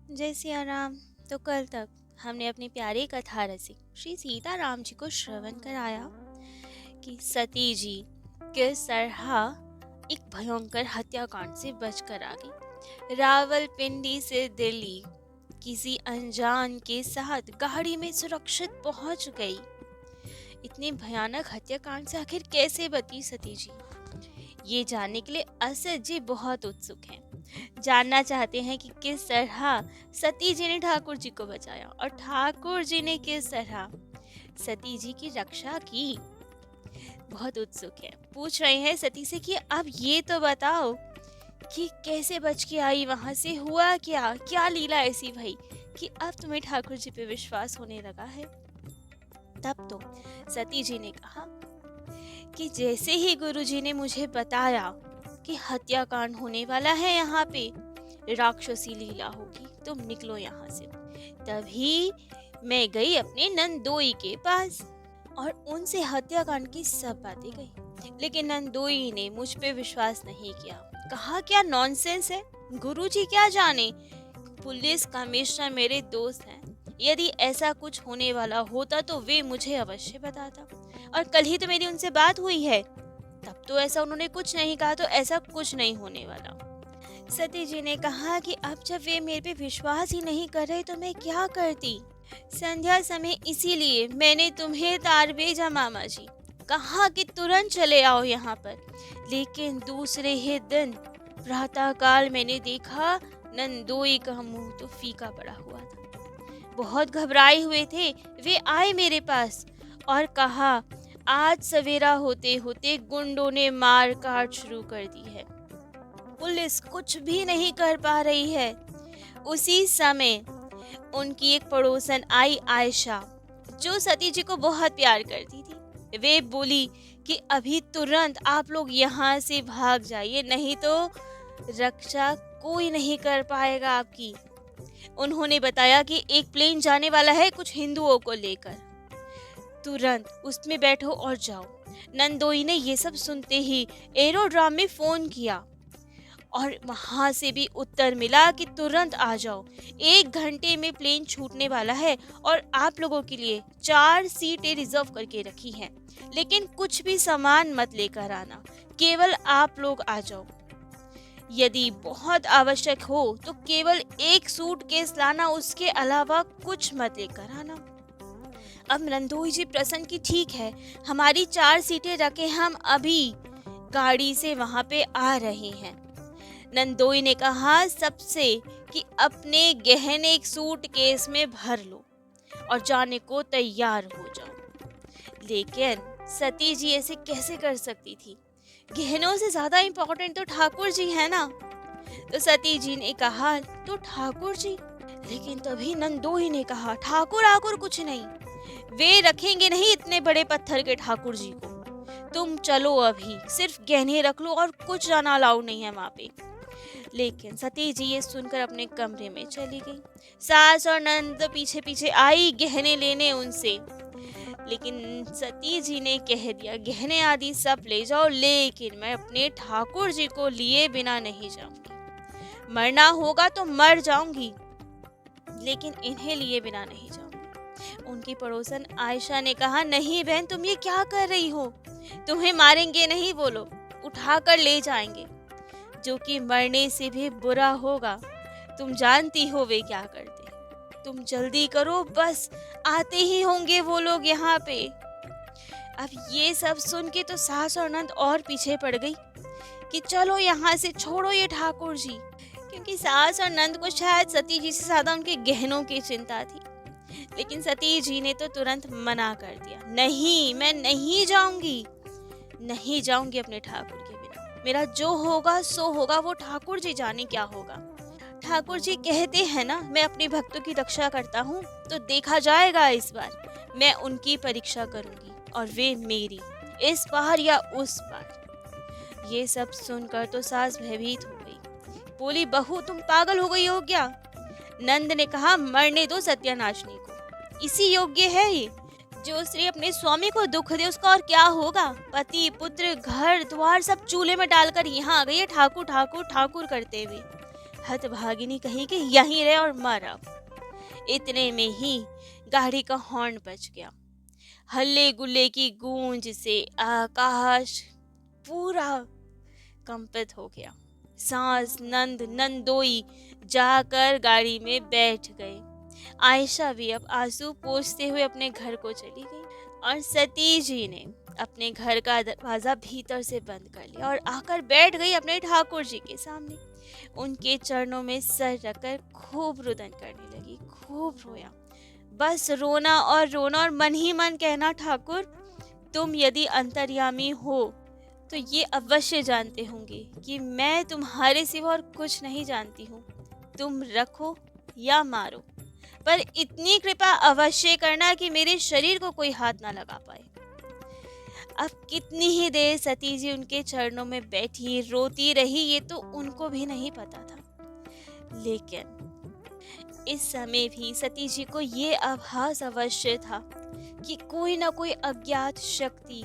जय सिया राम। तो कल तक हमने अपनी प्यारी कथा रसी श्री सीता राम जी को श्रवण कराया कि सती जी किस तरह एक भयंकर हत्याकांड से बचकर आ गई। रावलपिंडी से दिल्ली किसी अनजान के साथ गाड़ी में सुरक्षित पहुंच गई। इतने भयानक हत्याकांड से आखिर कैसे बची सती जी, ये जानने के लिए असद जी बहुत उत्सुक हैं। जानना चाहते हैं कि किस तरह सती जी ने ठाकुर जी को बचाया और ठाकुर जी ने किस तरह सती जी की रक्षा की। बहुत उत्सुक है, पूछ रहे हैं सती से कि अब ये तो बताओ कि कैसे बच के आई, वहां से हुआ क्या, क्या लीला ऐसी भई कि अब तुम्हें ठाकुर जी पे विश्वास होने लगा है। तब तो सती जी ने कहा कि जैसे ही गुरुजी ने मुझे बताया कि हत्याकांड होने वाला है, यहाँ पे राक्षसी लीला होगी, तुम निकलो यहाँ से, तभी मैं गई अपने नंदोई के पास और उनसे हत्याकांड की सब बातें कही। लेकिन नंदोई ने मुझ पे विश्वास नहीं किया, कहा क्या नॉनसेंस है, गुरुजी क्या जाने, पुलिस कमिश्नर मेरे दोस्त हैं, यदि ऐसा कुछ होने वाला होता तो वे मुझे अवश्य बताता, और कल ही तो मेरी उनसे बात हुई है, तब तो ऐसा उन्होंने कुछ नहीं कहा, तो ऐसा कुछ नहीं होने वाला। सती जी ने कहा कि अब जब वे मेरे पे विश्वास ही नहीं कर रहे तो मैं क्या करती। संध्या समय इसीलिए मैंने तुम्हें तार भेजा मामा जी, कहा कि तुरंत चले आओ यहाँ पर। लेकिन दूसरे ही दिन प्रातः काल मैंने देखा नंदोई का मुंह तो फीका पड़ा हुआ था। बहुत घबराए हुए थे, वे आए मेरे पास और कहा आज सवेरा होते होते गुंडों ने मार काट शुरू कर दी है, पुलिस कुछ भी नहीं कर पा रही है। उसी समय उनकी एक पड़ोसन आई आयशा, जो सती जी को बहुत प्यार करती थी, वे बोली कि अभी तुरंत आप लोग यहाँ से भाग जाइए, नहीं तो रक्षा कोई नहीं कर पाएगा आपकी। उन्होंने बताया कि एक प्लेन जाने वाला है कुछ हिंदुओं को लेकर, तुरंत उसमें बैठो और जाओ। नंदोई ने ये सब सुनते ही एरोड्रम में फोन किया और वहां से भी उत्तर मिला कि तुरंत आ जाओ, 1 घंटे में प्लेन छूटने वाला है और आप लोगों के लिए 4 सीटें रिजर्व करके रखी हैं, लेकिन कुछ भी सामान मत लेकर आना, केवल आप लोग आ जाओ। यदि बहुत आवश्यक हो तो केवल एक सूटकेस लाना, उसके अलावा कुछ मत लेकर आना। अब नंदोई जी प्रसन्न की ठीक है, हमारी 4 सीटें रखे, हम अभी गाड़ी से वहां पे आ रहे हैं। नंदोई ने कहा सबसे कि अपने गहने एक सूटकेस में भर लो और जाने को तैयार हो जाओ। लेकिन सती जी ऐसे कैसे कर सकती थी, गहनों से ज्यादा इम्पोर्टेंट तो ठाकुर जी है ना। तो सती जी ने कहा तो ठाकुर जी, लेकिन तभी नंदोई ने कहा ठाकुर आकुर कुछ नहीं, वे रखेंगे नहीं इतने बड़े पत्थर के ठाकुर जी को, तुम चलो अभी, सिर्फ गहने रख लो और कुछ जाना अलाउड नहीं है वहाँ पे। लेकिन सती जी ये सुनकर अपने कमरे में चली गई। सास और नंद पीछे पीछे आई गहने लेने उनसे, लेकिन सती जी ने कह दिया गहने आदि सब ले जाओ, लेकिन मैं अपने ठाकुर जी को लिए बिना नहीं जाऊंगी, मरना होगा तो मर जाऊंगी, लेकिन इन्हें लिए बिना नहीं जाऊंगी। उनकी पड़ोसन आयशा ने कहा नहीं बहन, तुम ये क्या कर रही हो, तुम्हें मारेंगे नहीं वो लोग, उठा कर ले जाएंगे, जो कि मरने से भी बुरा होगा, तुम जानती हो वे क्या करते, तुम जल्दी करो, बस आते ही होंगे वो लोग यहाँ पे। अब ये सब सुन के तो सास और नंद और पीछे पड़ गई कि चलो यहाँ से, छोड़ो ये ठाकुर जी, क्योंकि सास और नंद को शायद सती जी से ज्यादा उनके गहनों की चिंता थी। लेकिन सती जी ने तो तुरंत मना कर दिया, नहीं मैं नहीं जाऊंगी, नहीं जाऊंगी अपने ठाकुर के बिना, मेरा जो होगा सो होगा, वो ठाकुर जी जाने क्या होगा। ठाकुर जी कहते हैं ना मैं अपने भक्तों की रक्षा करता हूँ, तो देखा जाएगा, इस बार मैं उनकी परीक्षा करूंगी और वे मेरी, इस पार या उस पार। ये सब सुनकर तो सास भयभीत हो गई, बोली बहू तुम पागल हो गई हो क्या। नंद ने कहा मरने दो सत्यानाशनी को, इसी योग्य है ये, जो स्त्री अपने स्वामी को दुख दे उसका और क्या होगा। पति पुत्र घर द्वार सब चूल्हे में डालकर यहाँ आ गई है ठाकुर ठाकुर ठाकुर करते हुए, हतभागिनी कहीं कि यहीं रहे और मर अब। इतने में ही गाड़ी का हॉर्न बज गया। हल्ले गुल्ले की गूंज से आकाश पूरा कंपित हो गया। सास नंद नंदोई जाकर गाड़ी में बैठ गए। आयशा भी अब आंसू पोंछते हुए अपने घर को चली गई और सती जी ने अपने घर का दरवाजा भीतर से बंद कर लिया और आकर बैठ गई अपने ठाकुर जी के सामने। उनके चरणों में सर रखकर खूब रुदन करने लगी, खूब रोया। बस रोना और मन ही मन कहना, ठाकुर तुम यदि अंतर्यामी हो तो ये अवश्य जानते होंगे कि मैं तुम्हारे सिवा और कुछ नहीं जानती हूँ। तुम रखो या मारो, पर इतनी कृपा अवश्य करना कि मेरे शरीर को कोई हाथ ना लगा पाए। अब कितनी ही देर सती जी उनके चरणों में बैठी रोती रही, ये तो उनको भी नहीं पता था। लेकिन इस समय भी सती जी को ये आभास अवश्य था कि कोई ना कोई अज्ञात शक्ति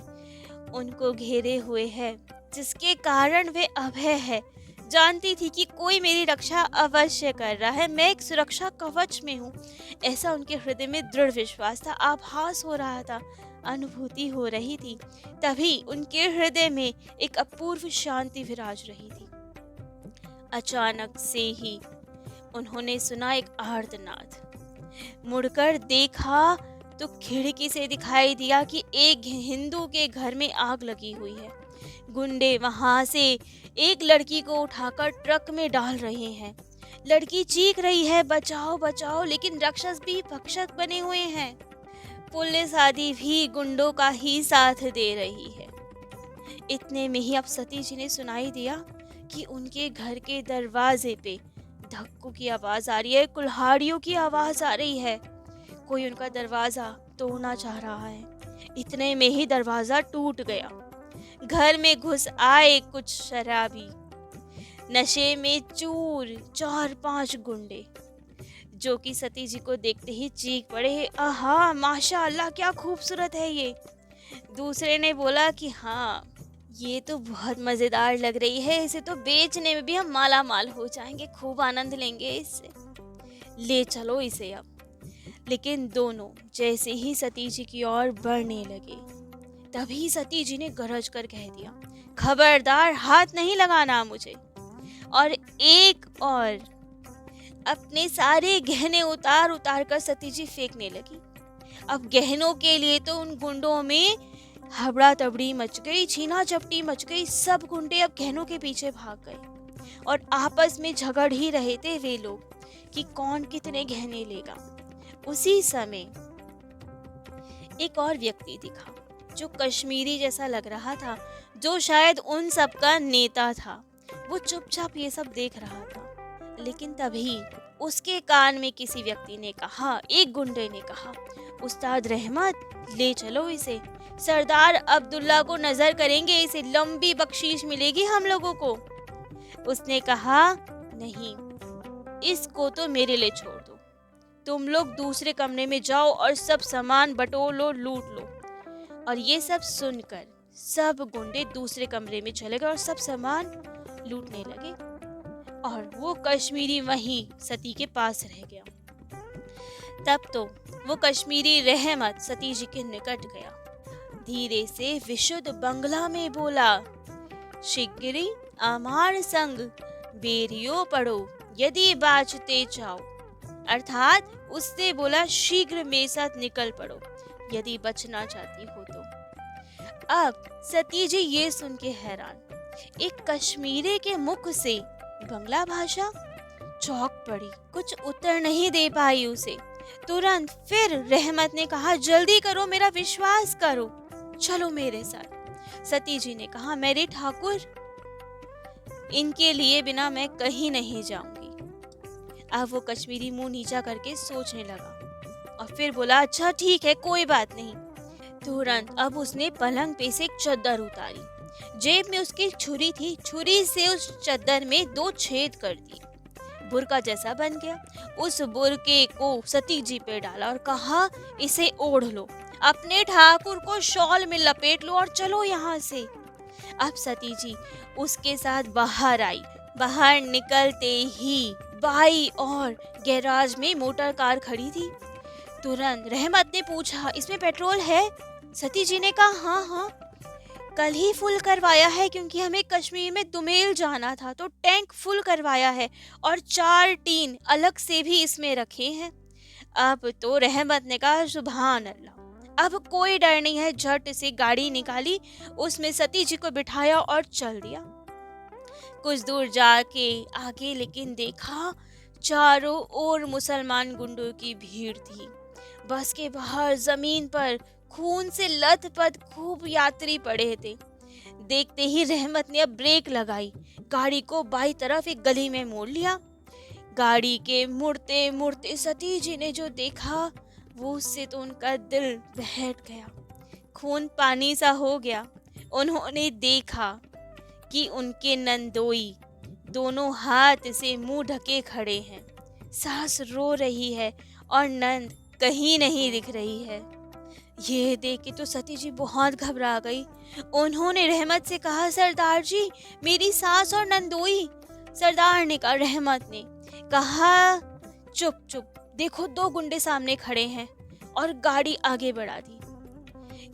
उनको घेरे हुए है, जिसके कारण वे अभय है। जानती थी कि कोई मेरी रक्षा अवश्य कर रहा है, मैं एक सुरक्षा कवच में हूँ। ऐसा उनके हृदय में दृढ़ विश्वास था, आभास हो रहा था, अनुभूति हो रही थी। तभी उनके हृदय में एक अपूर्व शांति विराज रही थी। अचानक से ही उन्होंने सुना एक आर्तनाद। मुड़कर देखा तो खिड़की से दिखाई दिया कि एक हिंदू के घर में आग लगी हुई है। गुंडे वहां से एक लड़की को उठाकर ट्रक में डाल रहे हैं। लड़की चीख रही है, बचाओ बचाओ, लेकिन राक्षस भी भक्षक बने हुए हैं। पुलिस आदि भी गुंडों का ही साथ दे रही है। इतने में ही अब सती जी ने सुनाई दिया कि उनके घर के दरवाजे पे धक्कों की आवाज आ रही है, कुल्हाड़ियों की आवाज आ रही है। कोई उनका दरवाजा तोड़ना चाह रहा है। इतने में ही दरवाजा टूट गया। घर में घुस आए कुछ शराबी, नशे में चूर 4-5 गुंडे, जो कि सती जी को देखते ही चीख पड़े, आहा माशाअल्लाह क्या खूबसूरत है ये। दूसरे ने बोला कि हाँ ये तो बहुत मजेदार लग रही है, इसे तो बेचने में भी हम माला माल हो जाएंगे, खूब आनंद लेंगे इससे, ले चलो इसे अब। लेकिन दोनों जैसे ही सती जी की ओर बढ़ने लगे, तभी सती जी ने गरज कर कह दिया, खबरदार हाथ नहीं लगाना मुझे। और एक और अपने सारे गहने उतार उतार कर सती जी फेंकने लगी। अब गहनों के लिए तो उन गुंडों में हबड़ा तबड़ी मच गई, छीना झपटी मच गई। सब गुंडे अब गहनों के पीछे भाग गए और आपस में झगड़ ही रहे थे वे लोग कि कौन कितने गहने लेगा। उसी समय एक और व्यक्ति दिखा जो कश्मीरी जैसा लग रहा था, जो शायद उन सब का नेता था। वो चुपचाप ये सब देख रहा था। लेकिन तभी उसके कान में किसी व्यक्ति ने कहा, एक गुंडे ने कहा, उस्ताद रहमत ले चलो इसे, सरदार अब्दुल्ला को नजर करेंगे, इसे लंबी बख्शीश मिलेगी हम लोगों को। उसने कहा, नहीं, इसको तो मेरे लिए छोड़ दो, तुम लोग दूसरे कमरे में जाओ और सब सामान बटोर लो, लूट लो। और ये सब सुनकर सब गुंडे दूसरे कमरे में चले गए और सब सामान लूटने लगे। और वो कश्मीरी वहीं सती के पास रह गया। तब तो वो कश्मीरी रहमत सती जी के निकट गया, धीरे से विशुद्ध बंगला में बोला, शिगगिरी आमार संग बेरियो पड़ो यदि बाचते चाओ। अर्थात उससे बोला, शीघ्र मेरे साथ निकल पड़ो यदि बचना चाहती हो तो। अब सती जी ये सुन के हैरान, एक कश्मीरी के मुख से बंगला भाषा, चौंक पड़ी, कुछ उत्तर नहीं दे पाई उसे। तुरंत फिर रहमत ने कहा, जल्दी करो, मेरा विश्वास करो, चलो मेरे साथ। सती जी ने कहा, मेरे ठाकुर, इनके लिए बिना मैं कहीं नहीं जाऊंगी। अब वो कश्मीरी मुंह नीचा करके सोचने लगा और फिर बोला, अच्छा ठीक है, कोई बात नहीं। तुरंत अब उसने पलंग पे से एक चद्दर उतारी, जेब में उसकी छुरी थी, छुरी से उस चद्दर में 2 छेद कर दिए, बुरका जैसा बन गया। उस बुरके को सती जी पे डाला और कहा, इसे ओढ़ लो, अपने ठाकुर को शॉल में लपेट लो और चलो यहाँ से। अब सती जी उसके साथ बाहर आई, बाहर निकलते ही बाई और गैराज में मोटर कार खड़ी थी। तुरंत रहमत ने पूछा, इसमें पेट्रोल है? सती जी ने कहा, हाँ हाँ, कल ही फुल करवाया है क्योंकि हमें कश्मीर में दुमेल जाना था तो टैंक फुल करवाया है और 4 टीन अलग से भी इसमें रखे हैं। अब तो रहमत ने कहा, सुभान अल्लाह, अब कोई डर नहीं है। झट से गाड़ी निकाली, उसमें सती जी को बिठाया और चल दिया। कुछ दूर जाके आगे लेकिन देखा चारों ओर मुसलमान गुंडों की भीड़ थी। बस के बाहर जमीन पर खून से लथपथ खूब यात्री पड़े थे। देखते ही रहमत ने अब ब्रेक लगाई, गाड़ी को बाई तरफ एक गली में मोड़ लिया। गाड़ी के मुड़ते मुड़ते सती जी ने जो देखा वो उससे तो उनका दिल बहक गया, खून पानी सा हो गया। उन्होंने देखा कि उनके नंदोई दोनों हाथ से मुंह ढके खड़े हैं, सास रो रही है और नंद कहीं नहीं दिख रही है। ये देख के तो सती जी बहुत घबरा गई। उन्होंने रहमत से कहा, सरदार जी, मेरी सास और नंदोई। सरदार ने कहा, रहमत ने कहा, चुप चुप, देखो 2 गुंडे सामने खड़े हैं, और गाड़ी आगे बढ़ा दी।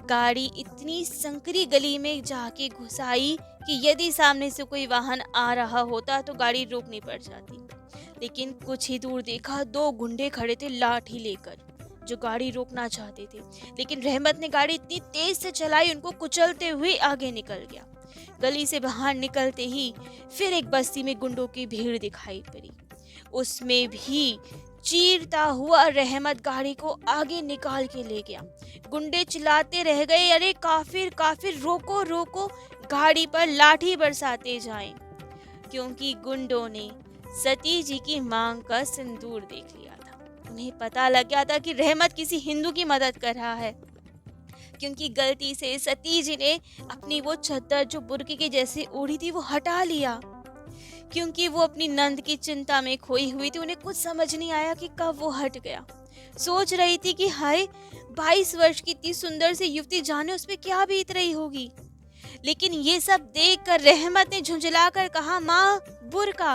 गाड़ी इतनी संकरी गली में जाके घुसाई कि यदि सामने से कोई वाहन आ रहा होता तो गाड़ी रोकनी पड़ जाती। लेकिन कुछ ही दूर देखा 2 गुंडे खड़े थे लाठी लेकर, जो गाड़ी रोकना चाहते थे। लेकिन रहमत ने गाड़ी इतनी तेज से चलाई, उनको कुचलते हुए आगे निकल गया। गली से बाहर निकलते ही फिर एक बस्ती में गुंडों की भीड़ दिखाई पड़ी। उसमें भी चीरता हुआ रहमत गाड़ी को आगे निकाल के ले गया। गुंडे चिल्लाते रह गए, अरे काफिर काफिर, रोको रोको, गाड़ी पर लाठी बरसाते जाएं, क्योंकि गुंडों ने सती जी की मांग का सिंदूर देख लिया था। उन्हें पता लग गया था कि रहमत किसी हिंदू की मदद कर रहा है, क्योंकि गलती से सती जी ने अपनी वो चद्दर जो बुर्के के जैसे ओढ़ी थी वो हटा लिया, क्योंकि वो अपनी नंद की चिंता में खोई हुई थी। उन्हें कुछ समझ नहीं आया कि कब वो हट गया। सोच रही थी कि हाय, 22 वर्ष की इतनी सुंदर सी युवती, जाने उस पे क्या बीत रही होगी। लेकिन ये सब देखकर रहमत ने झुंझलाकर कहा, माँ, बुर्का।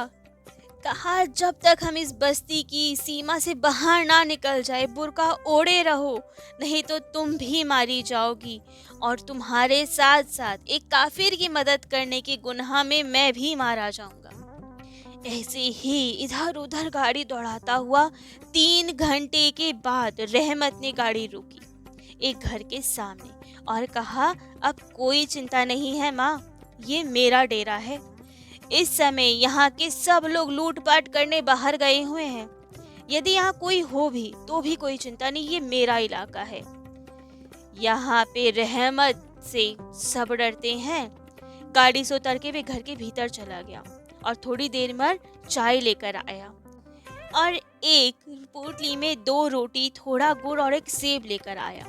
कहा, जब तक हम इस बस्ती की सीमा से बाहर ना निकल जाए बुर्का ओढ़े रहो, नहीं तो तुम भी मारी जाओगी, और तुम्हारे साथ साथ एक काफिर की मदद करने के गुनाह में मैं भी मारा जाऊंगा। ऐसे ही इधर उधर गाड़ी दौड़ाता हुआ 3 घंटे के बाद रहमत ने गाड़ी रोकी एक घर के सामने और कहा, अब कोई चिंता नहीं है माँ, ये मेरा डेरा है। इस समय यहाँ के सब लोग लूटपाट करने बाहर गए हुए हैं। यदि यहाँ कोई हो भी तो भी कोई चिंता नहीं, ये मेरा इलाका है। यहाँ पे रहमत से सब डरते हैं। गाड़ी से उतर के वे घर के भीतर चला गया और थोड़ी देर में चाय लेकर आया और एक पोटली में 2 रोटी, थोड़ा गुड़ और एक सेब लेकर आया।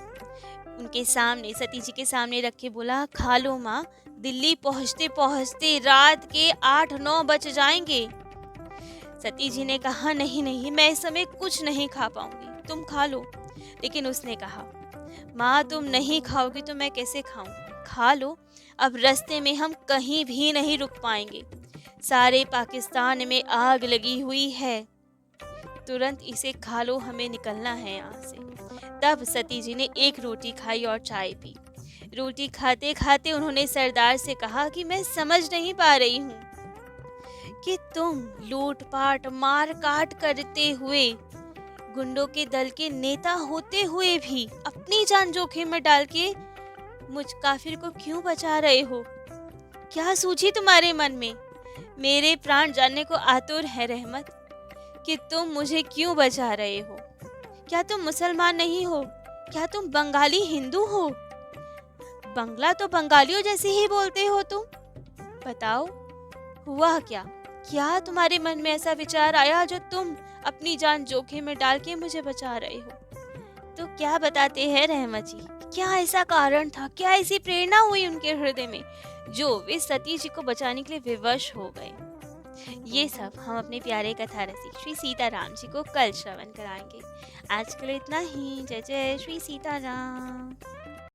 उनके सामने, सती जी के सामने रख के बोला, खा लो माँ, दिल्ली पहुँचते पहुँचते रात के 8-9 बज जाएंगे। सती जी ने कहा, नहीं नहीं, मैं इस समय कुछ नहीं खा पाऊंगी, तुम खा लो। लेकिन उसने कहा, माँ, तुम नहीं खाओगी तो मैं कैसे खाऊं? खा लो, अब रास्ते में हम कहीं भी नहीं रुक पाएंगे। सारे पाकिस्तान में आग लगी हुई है, तुरंत इसे खा लो, हमें निकलना है यहाँ से। तब सती जी ने एक रोटी खाई और चाय पी। रोटी खाते खाते उन्होंने सरदार से कहा कि मैं समझ नहीं पा रही हूँ कि तुम लूटपाट मार काट करते हुए गुंडों के दल के नेता होते हुए भी अपनी जान जोखिम में डाल के मुझ काफिर को क्यों बचा रहे हो? क्या सूझी तुम्हारे मन में? मेरे प्राण जानने को आतुर है रहमत कि तुम मुझे क्यों बचा रहे हो। क्या तुम मुसलमान नहीं हो? क्या तुम बंगाली हिंदू हो? बंगला तो बंगालियों जैसे ही बोलते हो तुम। बताओ, हुआ क्या? क्या तुम्हारे मन में ऐसा विचार आया जो तुम अपनी जान जोखिम में डाल के मुझे बचा रहे हो? तो क्या बताते हैं रहमत जी, क्या ऐसा कारण था, क्या ऐसी प्रेरणा हुई उनके हृदय में जो वे सती जी को बचाने के लिए विवश हो गए? ये सब हम अपने प्यारे कथा रसिक श्री सीताराम जी को कल श्रवण कराएंगे। आज के लिए इतना ही। जय जय श्री सीताराम।